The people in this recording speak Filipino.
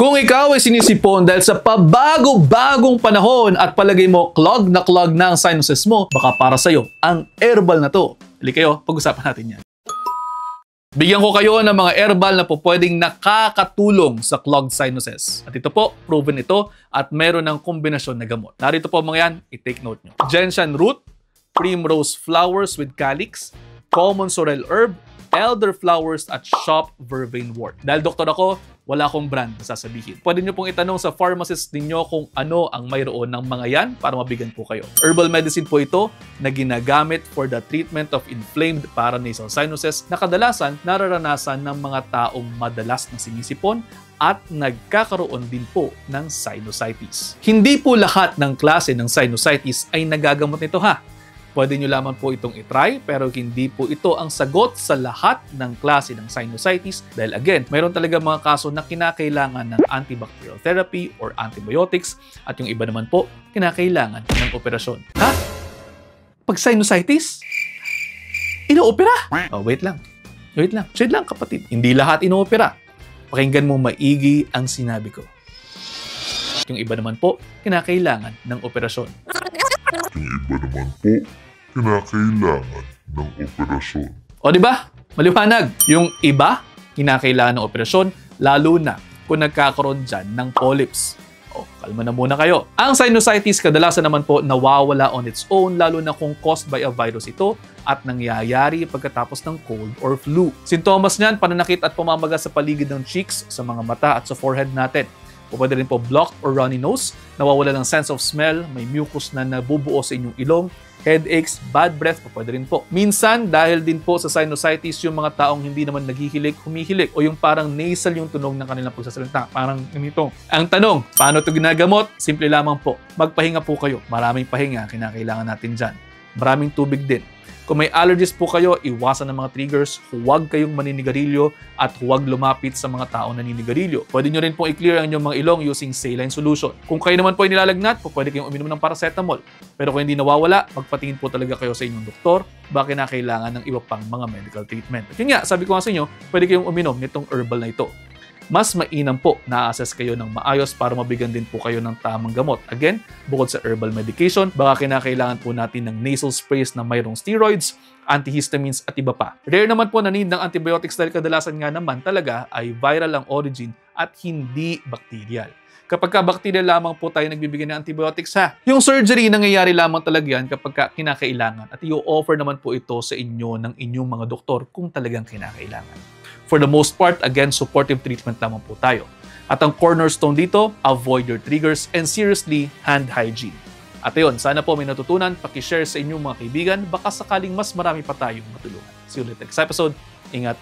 Kung ikaw ay sinisipon dahil sa pabago-bagong panahon at palagay mo clog na ang sinuses mo, baka para sa'yo ang herbal na to. Hali kayo, pag-usapan natin yan. Bigyan ko kayo ng mga herbal na po pwedeng nakakatulong sa clogged sinuses. At ito po, proven ito at meron ng kombinasyon na gamot. Narito po mga yan, i-take note nyo. Gentian root, primrose flowers with calyx, common sorrel herb, elder flowers at shop vervain wort. Dahil doktor ako, wala akong brand na sasabihin. Pwede nyo pong itanong sa pharmacist ninyo kung ano ang mayroon ng mga yan para mabigyan po kayo. Herbal medicine po ito na ginagamit for the treatment of inflamed paranasal sinuses na kadalasan nararanasan ng mga taong madalas na sinisipon at nagkakaroon din po ng sinusitis. Hindi po lahat ng klase ng sinusitis ay nagagamot nito ha. Pwede nyo lamang po itong itry pero hindi po ito ang sagot sa lahat ng klase ng sinusitis dahil again, mayroon talaga mga kaso na kinakailangan ng antibacterial therapy or antibiotics at yung iba naman po, kinakailangan ng operasyon. Ha? Pag sinusitis? Inoopera? Oh, wait lang. Wait lang. Shade lang kapatid. Hindi lahat inoopera. Pakinggan mo maigi ang sinabi ko. Yung iba naman po, kinakailangan ng operasyon. Yung iba naman po, kinakailangan ng operasyon. O di ba? Maliwanag. Yung iba, kinakailangan ng operasyon, lalo na kung nagkakaroon dyan ng polyps. O, kalma na muna kayo. Ang sinusitis kadalasan naman po nawawala on its own, lalo na kung caused by a virus ito at nangyayari pagkatapos ng cold or flu. Sintomas niyan, pananakit at pamamaga sa paligid ng cheeks, sa mga mata at sa forehead natin. O pwede rin po blocked or runny nose, nawawala ng sense of smell, may mucus na nabubuo sa inyong ilong, headaches, bad breath, o pwede rin po. Minsan, dahil din po sa sinusitis, yung mga taong hindi naman naghihilik, humihilik, o yung parang nasal yung tunog ng kanilang pagsasalita, parang ganito. Ang tanong, paano ito ginagamot? Simple lamang po, magpahinga po kayo. Maraming pahinga, kinakailangan natin dyan. Maraming tubig din. Kung may allergies po kayo, iwasan ng mga triggers, huwag kayong maninigarilyo at huwag lumapit sa mga taong naninigarilyo. Pwede nyo rin pong i-clear ang inyong mga ilong using saline solution. Kung kayo naman po ay nilalagnat, pwede kayong uminom ng paracetamol. Pero kung hindi nawawala, magpatingin po talaga kayo sa inyong doktor, baka kinakailangan ng iba pang mga medical treatment. At yun nga, sabi ko nga sa inyo, pwede kayong uminom nitong herbal na ito. Mas mainam po na assess kayo ng maayos para mabigyan din po kayo ng tamang gamot. Again, bukod sa herbal medication, baka kinakailangan po natin ng nasal sprays na mayroong steroids, antihistamines at iba pa. Rare naman po na need ng antibiotics dahil kadalasan nga naman talaga ay viral ang origin at hindi bacterial. Kapag bacterial lamang po tayo nagbibigay ng antibiotics ha. Yung surgery, nangyayari lamang talaga yan kapag kinakailangan at i-offer naman po ito sa inyo ng inyong mga doktor kung talagang kinakailangan. For the most part, again, supportive treatment lamang po tayo. At ang cornerstone dito, avoid your triggers and seriously, hand hygiene. At ayun, sana po may natutunan, pakishare sa inyong mga kaibigan, baka sakaling mas marami pa tayong matulungan. See you ulit next episode. Ingat!